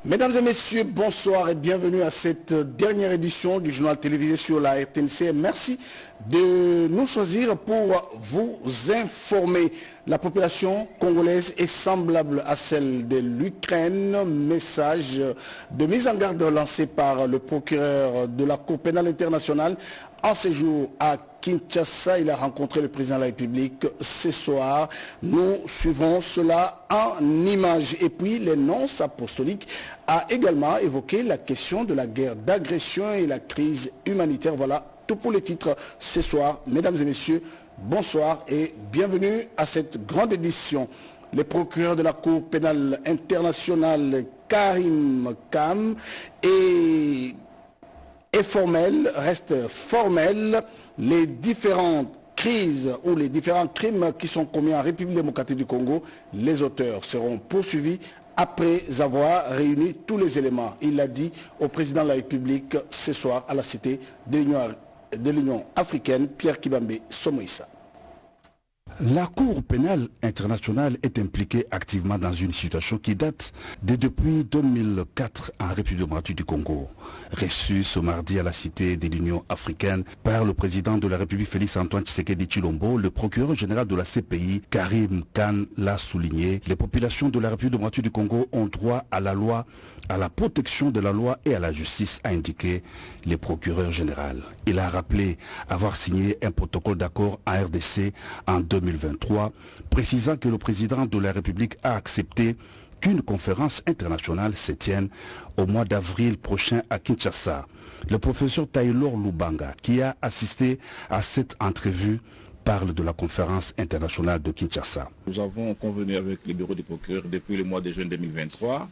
Mesdames et messieurs, bonsoir et bienvenue à cette dernière édition du journal télévisé sur la RTNC. Merci de nous choisir pour vous informer. La population congolaise est semblable à celle de l'Ukraine. Message de mise en garde lancé par le procureur de la Cour pénale internationale en séjour à Kinshasa. Il a rencontré le président de la République ce soir. Nous suivrons cela en images. Et puis l'énonce apostolique a également évoqué la question de la guerre d'agression et la crise humanitaire. Voilà tout pour les titres ce soir. Mesdames et messieurs, bonsoir et bienvenue à cette grande édition. Le procureur de la Cour pénale internationale, Karim Khan, est formel, reste formel. Les différentes crises ou les différents crimes qui sont commis en République démocratique du Congo, les auteurs seront poursuivis après avoir réuni tous les éléments. Il l'a dit au président de la République ce soir à la cité de l'Union africaine, Pierre Kibambe Somoïssa. La Cour pénale internationale est impliquée activement dans une situation qui date de depuis 2004 en République démocratique du Congo. Reçu ce mardi à la cité de l'Union africaine par le président de la République Félix Antoine Tshisekedi Tshilombo, le procureur général de la CPI, Karim Khan, l'a souligné. Les populations de la République démocratique du Congo ont droit à la loi, à la protection de la loi et à la justice, a indiqué le procureur général. Il a rappelé avoir signé un protocole d'accord en RDC en 2023, précisant que le président de la République a accepté qu'une conférence internationale se tienne au mois d'avril prochain à Kinshasa. Le professeur Taylor Lubanga, qui a assisté à cette entrevue, parle de la conférence internationale de Kinshasa. Nous avons convenu avec le bureau du procureur depuis le mois de juin 2023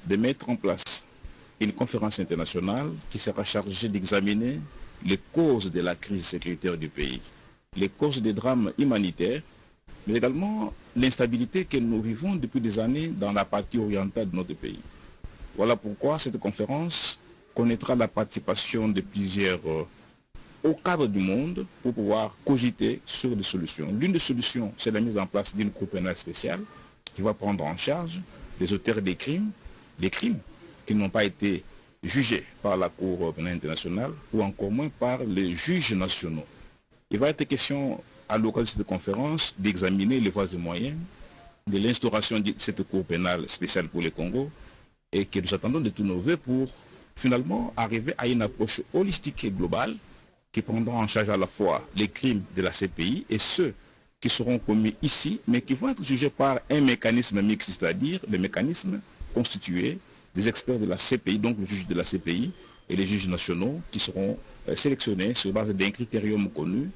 de mettre en place une conférence internationale qui sera chargée d'examiner les causes de la crise sécuritaire du pays, les causes des drames humanitaires, mais également l'instabilité que nous vivons depuis des années dans la partie orientale de notre pays. Voilà pourquoi cette conférence connaîtra la participation de plusieurs hauts cadres du monde pour pouvoir cogiter sur des solutions. L'une des solutions, c'est la mise en place d'une cour pénale spéciale qui va prendre en charge les auteurs des crimes qui n'ont pas été jugés par la Cour pénale internationale ou encore moins par les juges nationaux. Il va être question à l'occasion de cette conférence d'examiner les voies et moyens de l'instauration de cette Cour pénale spéciale pour le Congo et que nous attendons de tous nos voeux pour finalement arriver à une approche holistique et globale qui prendra en charge à la fois les crimes de la CPI et ceux qui seront commis ici, mais qui vont être jugés par un mécanisme mixte, c'est-à-dire le mécanisme constitué des experts de la CPI, donc le juge de la CPI et les juges nationaux qui seront sélectionnés sur base d'un critérium connu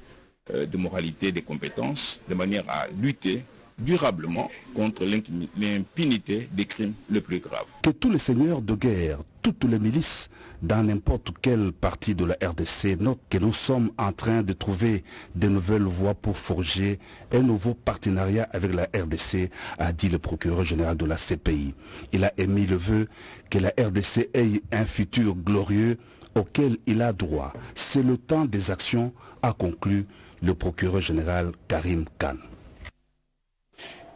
de moralité, des compétences, de manière à lutter durablement contre l'impunité des crimes les plus graves. Que tous les seigneurs de guerre, toutes les milices, dans n'importe quelle partie de la RDC, notent que nous sommes en train de trouver de nouvelles voies pour forger un nouveau partenariat avec la RDC, a dit le procureur général de la CPI. Il a émis le vœu que la RDC ait un futur glorieux auquel il a droit. C'est le temps des actions, a conclu le procureur général Karim Khan.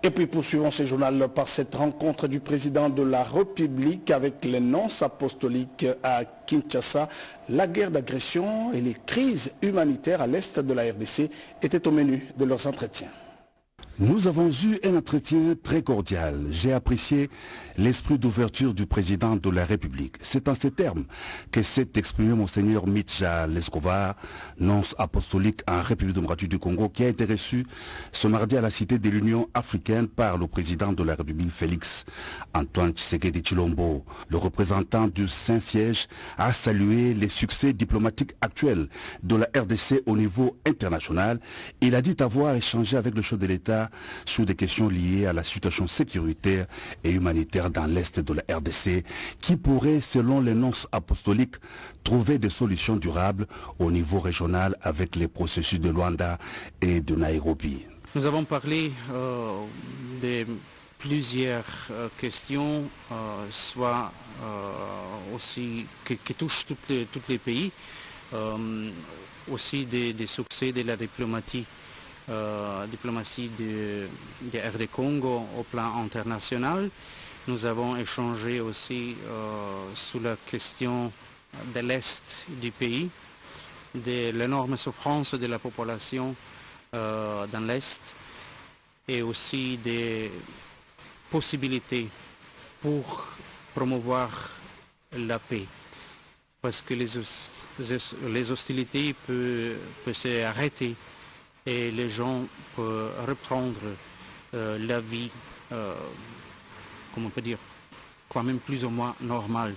Et puis poursuivons ce journal par cette rencontre du président de la République avec les nonces apostoliques à Kinshasa. La guerre d'agression et les crises humanitaires à l'est de la RDC étaient au menu de leurs entretiens. Nous avons eu un entretien très cordial. J'ai apprécié l'esprit d'ouverture du président de la République. C'est en ces termes que s'est exprimé Monseigneur Mitja Lescovar, nonce apostolique en République démocratique du Congo, qui a été reçu ce mardi à la cité de l'Union africaine par le président de la République Félix Antoine Tshisekedi Tshilombo. Le représentant du Saint-Siège a salué les succès diplomatiques actuels de la RDC au niveau international. Il a dit avoir échangé avec le chef de l'État sur des questions liées à la situation sécuritaire et humanitaire dans l'est de la RDC qui pourrait, selon les nonces apostoliques, trouver des solutions durables au niveau régional avec les processus de Luanda et de Nairobi. Nous avons parlé de plusieurs questions, soit aussi qui touchent tous les pays, aussi des succès de la diplomatie de RD Congo au plan international Nous avons échangé aussi sur la question de l'Est du pays, de l'énorme souffrance de la population dans l'Est et aussi des possibilités pour promouvoir la paix. Parce que les hostilités peuvent s'arrêter et les gens peuvent reprendre la vie, comment on peut dire, quand même plus ou moins normale,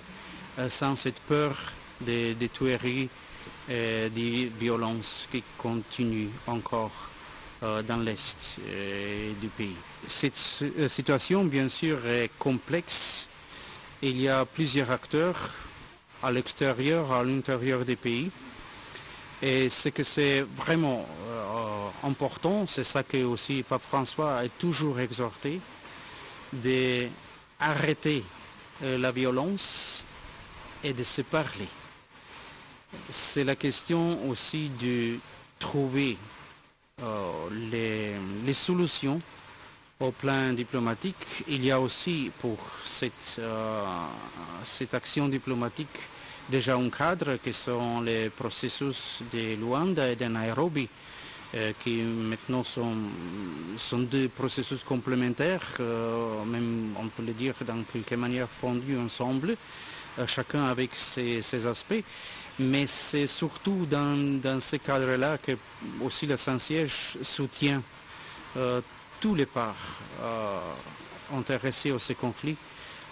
sans cette peur des tueries et des violences qui continuent encore dans l'Est du pays. Cette situation, bien sûr, est complexe. Il y a plusieurs acteurs à l'extérieur, à l'intérieur des pays. Et ce que c'est vraiment important, c'est ça que aussi Pape François a toujours exhorté, d'arrêter la violence et de se parler. C'est la question aussi de trouver les solutions au plan diplomatique. Il y a aussi pour cette action diplomatique déjà un cadre qui sont les processus de Luanda et de Nairobi, qui maintenant sont deux processus complémentaires, même on peut le dire dans quelque manière fondus ensemble, chacun avec ses aspects. Mais c'est surtout dans ce cadre-là que aussi le Saint-Siège soutient tous les parts intéressés à ce conflit,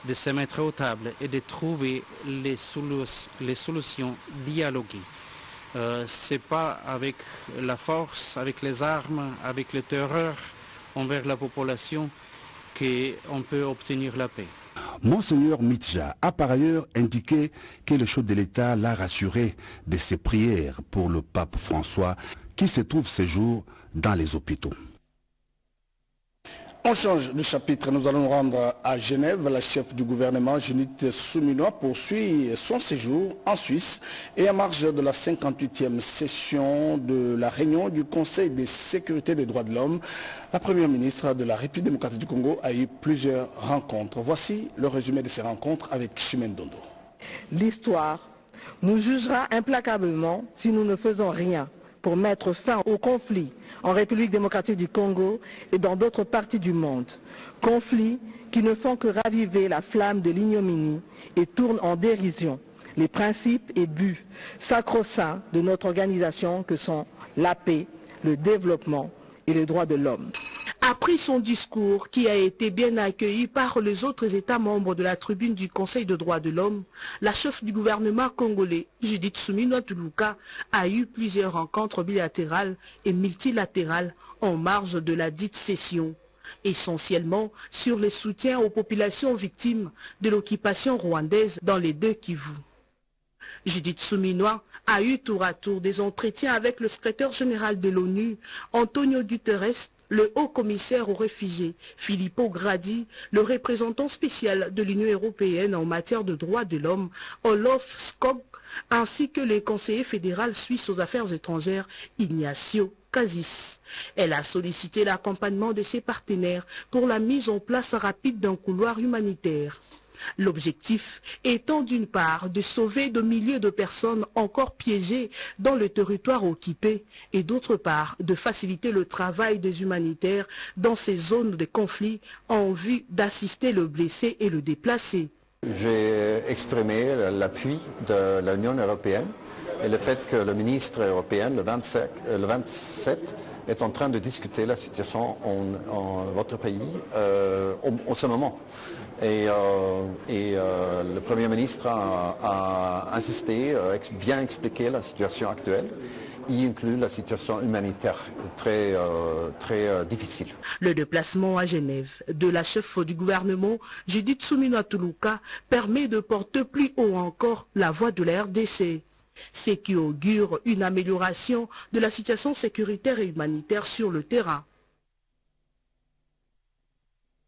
de se mettre aux tables et de trouver les solutions dialoguées. Ce n'est pas avec la force, avec les armes, avec le terreur envers la population qu'on peut obtenir la paix. Monseigneur Mitja a par ailleurs indiqué que le chef de l'État l'a rassuré de ses prières pour le pape François qui se trouve ces jours dans les hôpitaux. On change de chapitre, nous allons nous rendre à Genève. La chef du gouvernement, Judith Suminwa, poursuit son séjour en Suisse et en marge de la 58e session de la réunion du Conseil de sécurité des droits de l'homme. La première ministre de la République démocratique du Congo a eu plusieurs rencontres. Voici le résumé de ces rencontres avec Chimène Dondo. L'histoire nous jugera implacablement si nous ne faisons rien pour mettre fin au conflit en République démocratique du Congo et dans d'autres parties du monde. Conflits qui ne font que raviver la flamme de l'ignominie et tournent en dérision les principes et buts sacro-saints de notre organisation que sont la paix, le développement et les droits de l'homme. Après son discours, qui a été bien accueilli par les autres États membres de la tribune du Conseil des droits de l'homme, la chef du gouvernement congolais, Judith Suminwa Tuluka, a eu plusieurs rencontres bilatérales et multilatérales en marge de la dite session, essentiellement sur le soutien aux populations victimes de l'occupation rwandaise dans les deux Kivu. Judith Suminwa a eu tour à tour des entretiens avec le secrétaire général de l'ONU, Antonio Guterres, le haut-commissaire aux réfugiés, Filippo Grandi, le représentant spécial de l'Union européenne en matière de droits de l'homme, Olof Skog, ainsi que le conseiller fédéral suisse aux affaires étrangères, Ignacio Cassis. Elle a sollicité l'accompagnement de ses partenaires pour la mise en place rapide d'un couloir humanitaire. L'objectif étant d'une part de sauver de milliers de personnes encore piégées dans le territoire occupé et d'autre part de faciliter le travail des humanitaires dans ces zones de conflit en vue d'assister le blessé et le déplacé. J'ai exprimé l'appui de l'Union européenne et le fait que le ministre européen, le 27, est en train de discuter la situation en votre pays en ce moment. Et le Premier ministre a insisté, bien expliqué la situation actuelle, y inclut la situation humanitaire très difficile. Le déplacement à Genève de la chef du gouvernement, Judith Suminwa Tuluka, permet de porter plus haut encore la voix de la RDC, ce qui augure une amélioration de la situation sécuritaire et humanitaire sur le terrain.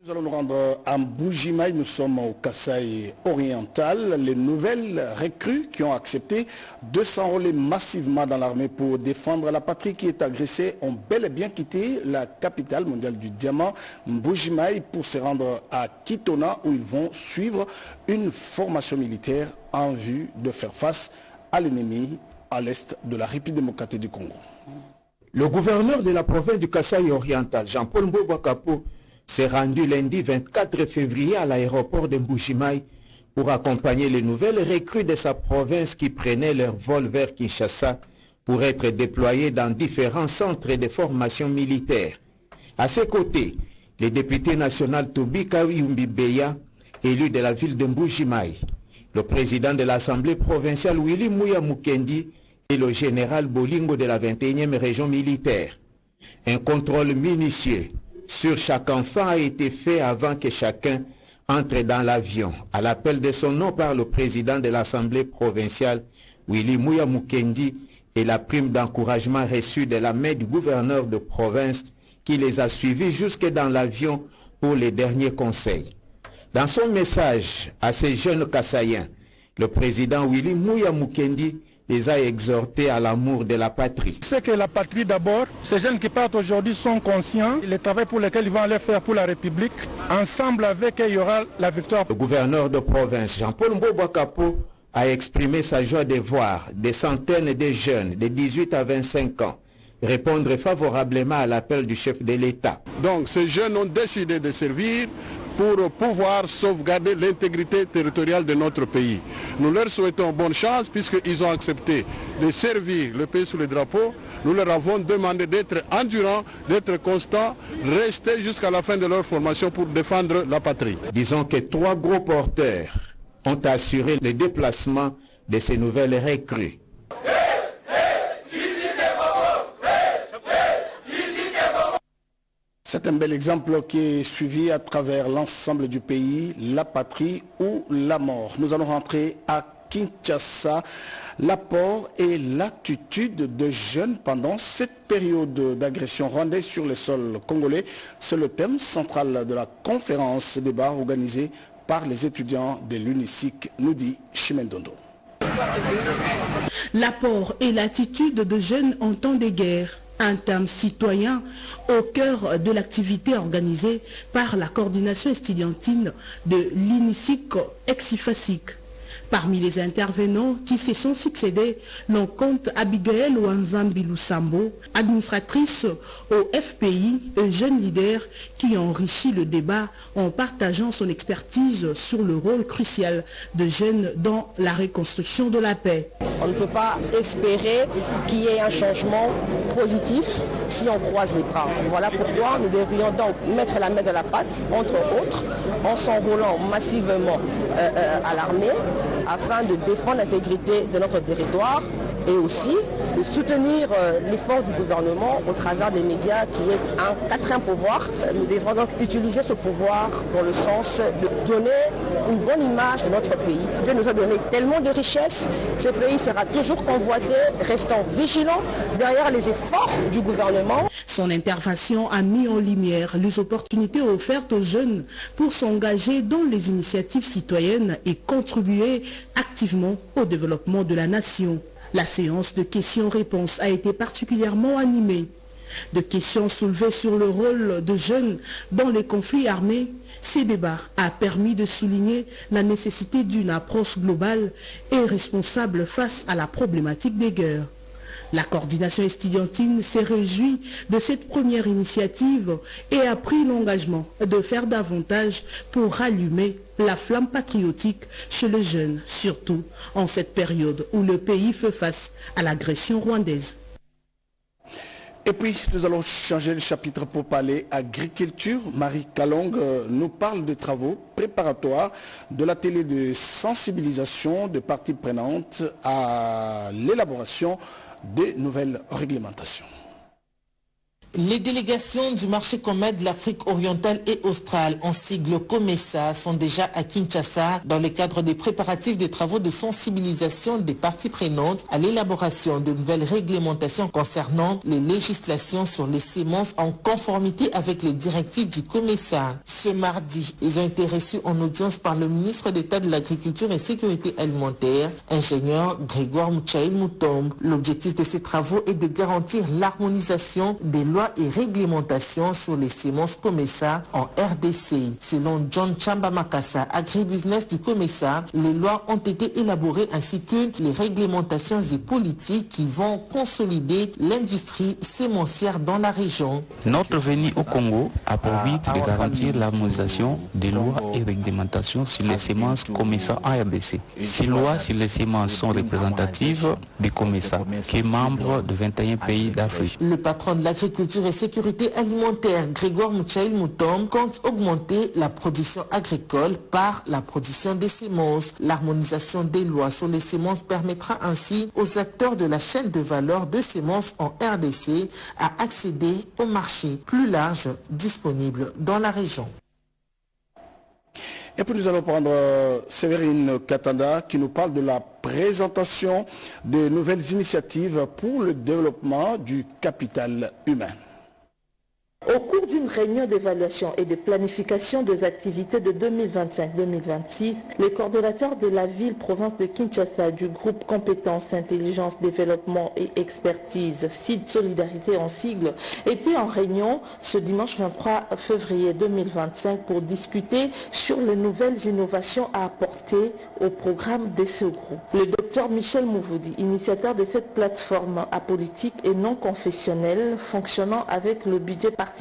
Nous allons nous rendre à Mbuji-Mayi, nous sommes au Kasaï oriental. Les nouvelles recrues qui ont accepté de s'enrôler massivement dans l'armée pour défendre la patrie qui est agressée ont bel et bien quitté la capitale mondiale du diamant, Mbuji-Mayi, pour se rendre à Kitona où ils vont suivre une formation militaire en vue de faire face à l'ennemi à l'est de la République démocratique du Congo. Le gouverneur de la province du Kasaï oriental, Jean-Paul Mbobakapo, s'est rendu lundi 24 février à l'aéroport de Mbuji-Mayi pour accompagner les nouvelles recrues de sa province qui prenaient leur vol vers Kinshasa pour être déployés dans différents centres de formation militaire. À ses côtés, le député national Tobi Kawiyumbi-Beya, élu de la ville de Mbuji-Mayi, le président de l'Assemblée provinciale Willy Mouya Mukendi et le général Bolingo de la 21e région militaire. Un contrôle minutieux sur chaque enfant a été fait avant que chacun entre dans l'avion, à l'appel de son nom par le président de l'Assemblée provinciale, Willy Mouya Mukendi, et la prime d'encouragement reçue de la main du gouverneur de province qui les a suivis jusque dans l'avion pour les derniers conseils. Dans son message à ces jeunes Kassaïens, le président Willy Mouya Mukendi les a exhortés à l'amour de la patrie. C'est que la patrie d'abord, ces jeunes qui partent aujourd'hui sont conscients, le travail pour lequel ils vont aller faire pour la République, ensemble avec eux, il y aura la victoire. Le gouverneur de province, Jean-Paul Mbobakapo, a exprimé sa joie de voir des centaines de jeunes de 18 à 25 ans répondre favorablement à l'appel du chef de l'État. Donc ces jeunes ont décidé de servir pour pouvoir sauvegarder l'intégrité territoriale de notre pays. Nous leur souhaitons bonne chance puisqu'ils ont accepté de servir le pays sous le drapeau. Nous leur avons demandé d'être endurants, d'être constants, rester jusqu'à la fin de leur formation pour défendre la patrie. Disons que 3 gros porteurs ont assuré le déplacement de ces nouvelles recrues. C'est un bel exemple qui est suivi à travers l'ensemble du pays, la patrie ou la mort. Nous allons rentrer à Kinshasa. L'apport et l'attitude de jeunes pendant cette période d'agression rwandaise sur le sol congolais, c'est le thème central de la conférence débat organisée par les étudiants de l'UNICIC, nous dit Chimendondo. L'apport et l'attitude de jeunes en temps de guerre. Un thème citoyen au cœur de l'activité organisée par la coordination estudiantine de l'UNICIC Exifasic. Parmi les intervenants qui se sont succédés, l'on compte Abigail Wanzambi Lusambo, administratrice au FPI, un jeune leader qui a enrichi le débat en partageant son expertise sur le rôle crucial de jeunes dans la reconstruction de la paix. On ne peut pas espérer qu'il y ait un changement positif si on croise les bras. Voilà pourquoi nous devrions donc mettre la main dans la pâte, entre autres, en s'enrôlant massivement à l'armée, afin de défendre l'intégrité de notre territoire et aussi de soutenir l'effort du gouvernement au travers des médias qui est un quatrième pouvoir. Nous devrons donc utiliser ce pouvoir dans le sens de donner une bonne image de notre pays. Dieu nous a donné tellement de richesses, ce pays sera toujours convoité, restons vigilants derrière les efforts du gouvernement. Son intervention a mis en lumière les opportunités offertes aux jeunes pour s'engager dans les initiatives citoyennes et contribuer activement au développement de la nation. La séance de questions-réponses a été particulièrement animée. De questions soulevées sur le rôle de jeunes dans les conflits armés, ces débats a permis de souligner la nécessité d'une approche globale et responsable face à la problématique des guerres. La coordination estudiantine s'est réjouie de cette première initiative et a pris l'engagement de faire davantage pour rallumer la flamme patriotique chez les jeunes, surtout en cette période où le pays fait face à l'agression rwandaise. Et puis, nous allons changer le chapitre pour parler agriculture. Marie Kalong nous parle des travaux préparatoires de l'atelier de sensibilisation de parties prenantes à l'élaboration des nouvelles réglementations. Les délégations du marché commun de l'Afrique orientale et australe, en sigle COMESA, sont déjà à Kinshasa dans le cadre des préparatifs des travaux de sensibilisation des parties prenantes à l'élaboration de nouvelles réglementations concernant les législations sur les semences en conformité avec les directives du COMESA. Ce mardi, ils ont été reçus en audience par le ministre d'État de l'Agriculture et Sécurité alimentaire, ingénieur Grégoire Mouchaïl Moutombe. L'objectif de ces travaux est de garantir l'harmonisation des lois et réglementations sur les semences COMESA en RDC. Selon John Chamba Makassa, agribusiness du COMESA, les lois ont été élaborées ainsi que les réglementations et politiques qui vont consolider l'industrie sémencière dans la région. Notre venue au Congo a pour but de garantir l'harmonisation des lois et réglementations sur les semences COMESA en RDC. Ces lois sur les semences sont représentatives du COMESA, qui est membre de 21 pays d'Afrique. Le patron de l'agriculture et sécurité alimentaire, Grégoire Mouchaïl Moutombe, compte augmenter la production agricole par la production des semences. L'harmonisation des lois sur les semences permettra ainsi aux acteurs de la chaîne de valeur de semences en RDC à accéder au marché plus large disponible dans la région. Et puis nous allons prendre Séverine Katanda qui nous parle de la présentation de nouvelles initiatives pour le développement du capital humain. Au cours d'une réunion d'évaluation et de planification des activités de 2025-2026, les coordonnateurs de la ville-province de Kinshasa du groupe Compétences, Intelligence, Développement et Expertise, CID Solidarité en sigle, étaient en réunion ce dimanche 23 février 2025 pour discuter sur les nouvelles innovations à apporter au programme de ce groupe. Le docteur Michel Mouvoudi, initiateur de cette plateforme apolitique et non confessionnelle, fonctionnant avec le budget participatif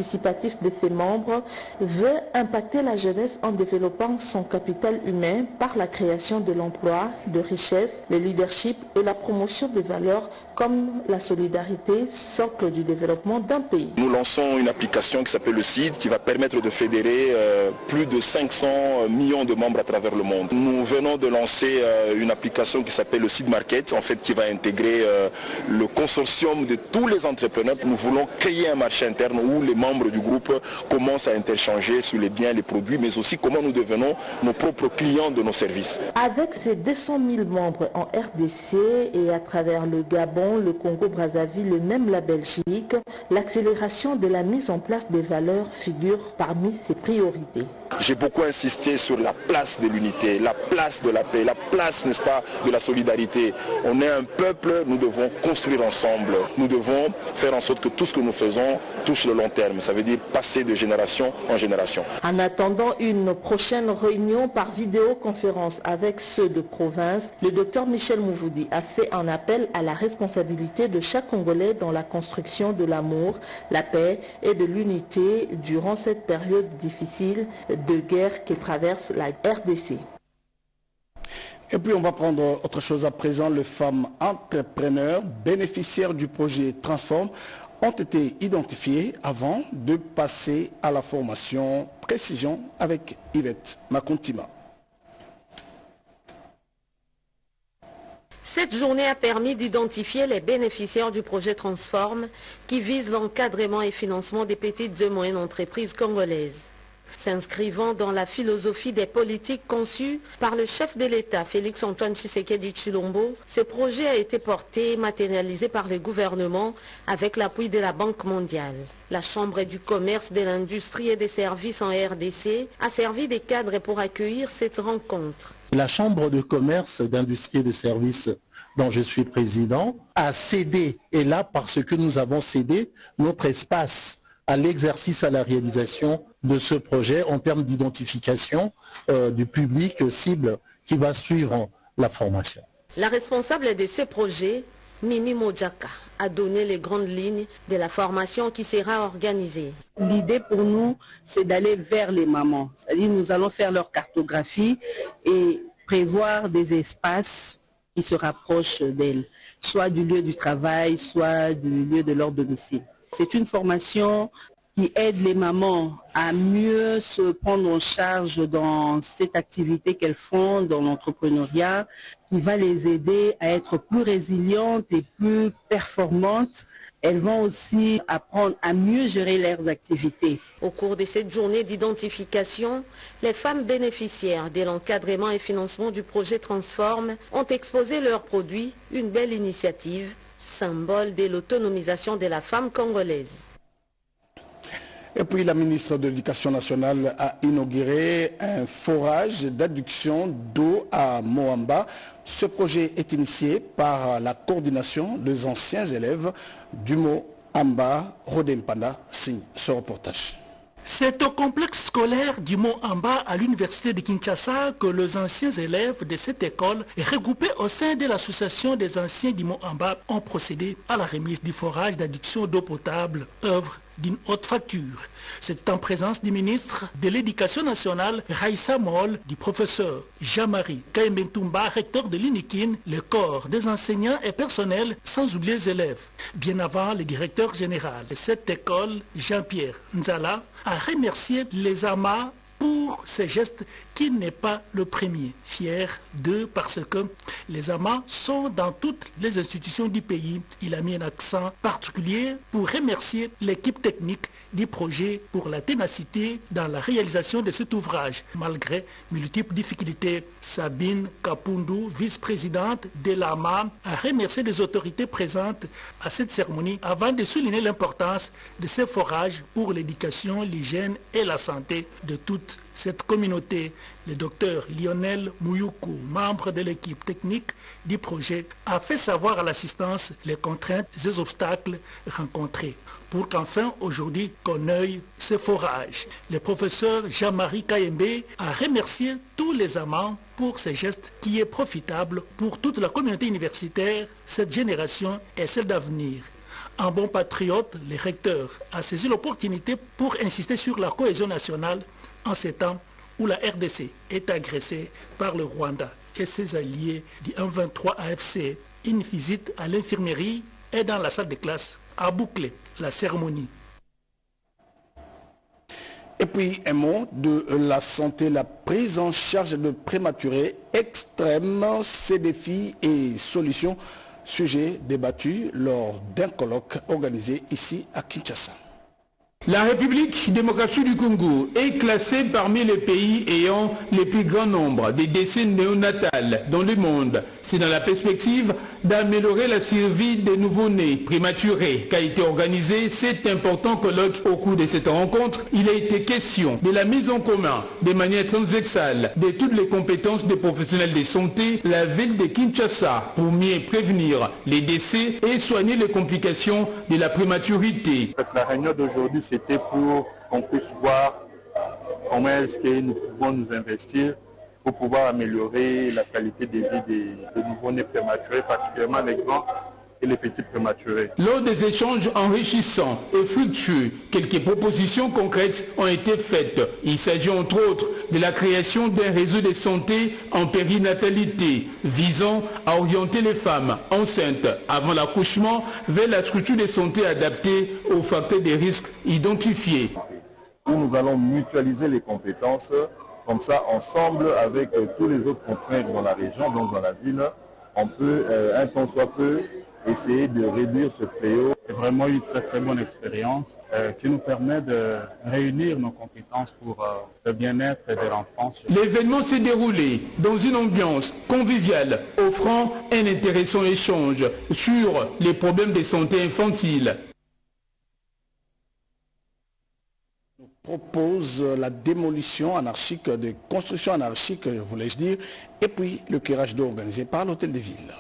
de ses membres, veut impacter la jeunesse en développant son capital humain par la création de l'emploi, de richesse, le leadership et la promotion des valeurs comme la solidarité, socle du développement d'un pays. Nous lançons une application qui s'appelle le CID qui va permettre de fédérer plus de 500 millions de membres à travers le monde. Nous venons de lancer une application qui s'appelle le CID Market, en fait qui va intégrer le consortium de tous les entrepreneurs. Nous voulons créer un marché interne où les membres du groupe commencent à interchanger sur les biens, les produits, mais aussi comment nous devenons nos propres clients de nos services. Avec ces 200 000 membres en RDC et à travers le Gabon, le Congo-Brazzaville et même la Belgique, l'accélération de la mise en place des valeurs figure parmi ses priorités. J'ai beaucoup insisté sur la place de l'unité, la place de la paix, la place, n'est-ce pas, de la solidarité. On est un peuple, nous devons construire ensemble. Nous devons faire en sorte que tout ce que nous faisons touche le long terme. Ça veut dire passer de génération en génération. En attendant une prochaine réunion par vidéoconférence avec ceux de province, le docteur Michel Mouvoudi a fait un appel à la responsabilité de chaque Congolais dans la construction de l'amour, la paix et de l'unité durant cette période difficile de guerre qui traverse la RDC. Et puis on va prendre autre chose à présent. Les femmes entrepreneurs bénéficiaires du projet Transform ont été identifiées avant de passer à la formation. Précision avec Yvette Makontima. Cette journée a permis d'identifier les bénéficiaires du projet Transform qui vise l'encadrement et financement des petites et moyennes entreprises congolaises. S'inscrivant dans la philosophie des politiques conçues par le chef de l'État, Félix-Antoine Tshisekedi Tshilombo, ce projet a été porté et matérialisé par le gouvernement avec l'appui de la Banque mondiale. La Chambre du commerce, de l'industrie et des services en RDC a servi de cadre pour accueillir cette rencontre. La Chambre de commerce, d'industrie et de services dont je suis président a cédé, et là parce que nous avons cédé notre espace à l'exercice, à la réalisation de ce projet en termes d'identification du public cible qui va suivre la formation. La responsable de ce projet, Mimi Modjaka, a donné les grandes lignes de la formation qui sera organisée. L'idée pour nous, c'est d'aller vers les mamans. C'est-à-dire nous allons faire leur cartographie et prévoir des espaces qui se rapprochent d'elles, soit du lieu du travail, soit du lieu de leur domicile. C'est une formation qui aide les mamans à mieux se prendre en charge dans cette activité qu'elles font dans l'entrepreneuriat, qui va les aider à être plus résilientes et plus performantes elles vont aussi apprendre à mieux gérer leurs activités. Au cours de cette journée d'identification, les femmes bénéficiaires de l'encadrement et financement du projet Transforme ont exposé leurs produits, une belle initiative, symbole de l'autonomisation de la femme congolaise. Et puis la ministre de l'Éducation nationale a inauguré un forage d'adduction d'eau à Moamba. Ce projet est initié par la coordination des anciens élèves du Moamba. Rodempanda signe ce reportage. C'est au complexe scolaire du Mont-Amba à l'université de Kinshasa que les anciens élèves de cette école, regroupés au sein de l'association des anciens du Mont-Amba, ont procédé à la remise du forage d'adduction d'eau potable, œuvre d'une haute facture. C'est en présence du ministre de l'Éducation nationale, Raissa Moll, du professeur Jean-Marie Kaembentumba, recteur de l'UNIKIN, le corps des enseignants et personnels, sans oublier les élèves. Bien avant, le directeur général de cette école, Jean-Pierre Nzala, a remercié les amas pour ces gestes qui n'est pas le premier. Fier d'eux parce que les amas sont dans toutes les institutions du pays. Il a mis un accent particulier pour remercier l'équipe technique du projet pour la ténacité dans la réalisation de cet ouvrage. Malgré multiples difficultés, Sabine Kapundu, vice-présidente de l'AMA, a remercié les autorités présentes à cette cérémonie avant de souligner l'importance de ces forages pour l'éducation, l'hygiène et la santé de toute cette communauté. Le docteur Lionel Mouyoukou, membre de l'équipe technique du projet, a fait savoir à l'assistance les contraintes et les obstacles rencontrés pour qu'enfin aujourd'hui qu'on œille ce forage. Le professeur Jean-Marie Kayembe a remercié tous les amants pour ce geste qui est profitable pour toute la communauté universitaire, cette génération et celle d'avenir. Un bon patriote, le recteur a saisi l'opportunité pour insister sur la cohésion nationale en ces temps où la RDC est agressée par le Rwanda et ses alliés du 1-23 AFC. Une visite à l'infirmerie et dans la salle de classe a bouclé la cérémonie. Et puis un mot de la santé, la prise en charge de prématurés extrêmes, ses défis et solutions, sujet débattu lors d'un colloque organisé ici à Kinshasa. La République démocratique du Congo est classée parmi les pays ayant le plus grand nombre de décès néonatales dans le monde. C'est dans la perspective d'améliorer la survie des nouveau-nés prématurés qu'a été organisé cet important colloque. Au cours de cette rencontre, il a été question de la mise en commun de manière transversale de toutes les compétences des professionnels de santé, la ville de Kinshasa, pour mieux prévenir les décès et soigner les complications de la prématurité. La réunion d'aujourd'hui, c'était pour qu'on puisse voir comment est-ce que nous pouvons nous investir pour pouvoir améliorer la qualité de vie des nouveau-nés prématurés, particulièrement les grands et les petits prématurés. Lors des échanges enrichissants et fructueux, quelques propositions concrètes ont été faites. Il s'agit entre autres de la création d'un réseau de santé en périnatalité visant à orienter les femmes enceintes avant l'accouchement vers la structure de santé adaptée aux facteurs de risque identifiés. Où nous allons mutualiser les compétences, comme ça ensemble avec tous les autres confrères dans la région, donc dans la ville, on peut, un temps soit peu, essayer de réduire ce fléau. C'est vraiment une très bonne expérience qui nous permet de réunir nos compétences pour le bien-être de l'enfant. L'événement s'est déroulé dans une ambiance conviviale, offrant un intéressant échange sur les problèmes de santé infantile. Propose la démolition anarchique des constructions anarchiques, voulais-je dire, et puis le curage d'eau organisé par l'Hôtel de Ville.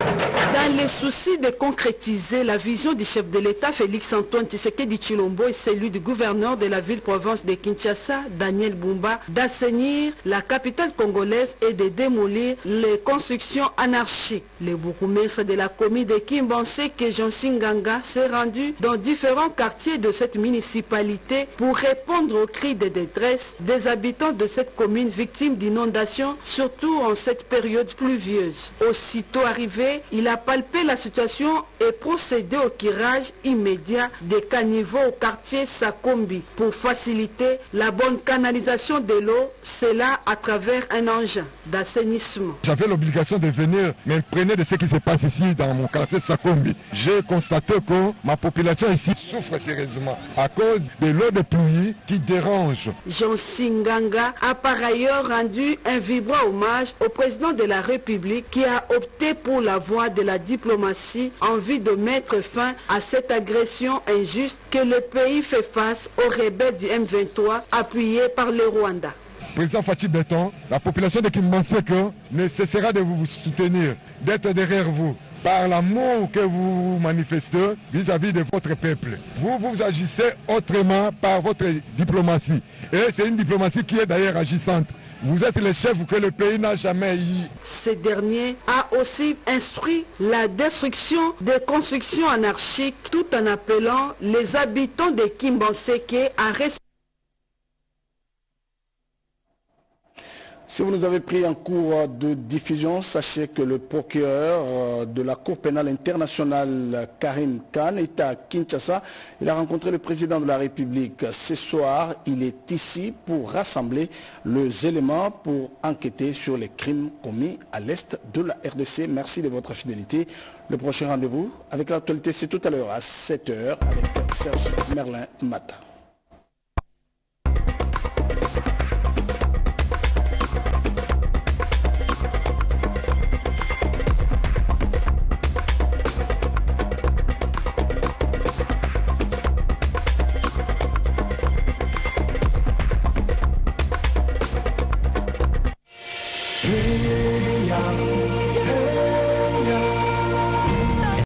Dans les soucis de concrétiser la vision du chef de l'État Félix-Antoine Tshisekedi Tshilombo et celui du gouverneur de la ville-province de Kinshasa, Daniel Bumba, d'assainir la capitale congolaise et de démolir les constructions anarchiques. Le bourgmestre de la commune de Kimbanseke, Jean Singanga, s'est rendu dans différents quartiers de cette municipalité pour répondre aux cris de détresse des habitants de cette commune victimes d'inondations, surtout en cette période pluvieuse. Aussitôt arrivé, il a palpé la situation et procédé au curage immédiat des caniveaux au quartier Sakombi pour faciliter la bonne canalisation de l'eau, cela à travers un engin d'assainissement. J'avais l'obligation de venir m'imprégner de ce qui se passe ici dans mon quartier Sakombi. J'ai constaté que ma population ici souffre sérieusement à cause de l'eau de pluie qui dérange. Jean Singanga a par ailleurs rendu un vibrant hommage au président de la République qui a opté pour la voie de la diplomatie en vue de mettre fin à cette agression injuste que le pays fait face aux rebelles du M23 appuyés par le Rwanda. Président Fatou Béton, la population de Kimbanseke ne cessera de vous soutenir, d'être derrière vous, par l'amour que vous manifestez vis-à-vis de votre peuple. Vous agissez autrement par votre diplomatie. Et c'est une diplomatie qui est d'ailleurs agissante. Vous êtes le chef que le pays n'a jamais eu. Ce dernier a aussi instruit la destruction des constructions anarchiques tout en appelant les habitants de Kimbanseke à respecter. Si vous nous avez pris en cours de diffusion, sachez que le procureur de la Cour pénale internationale, Karim Khan, est à Kinshasa. Il a rencontré le président de la République. Ce soir, il est ici pour rassembler les éléments pour enquêter sur les crimes commis à l'est de la RDC. Merci de votre fidélité. Le prochain rendez-vous avec l'actualité, c'est tout à l'heure à 7h avec Serge Merlin Mata. Young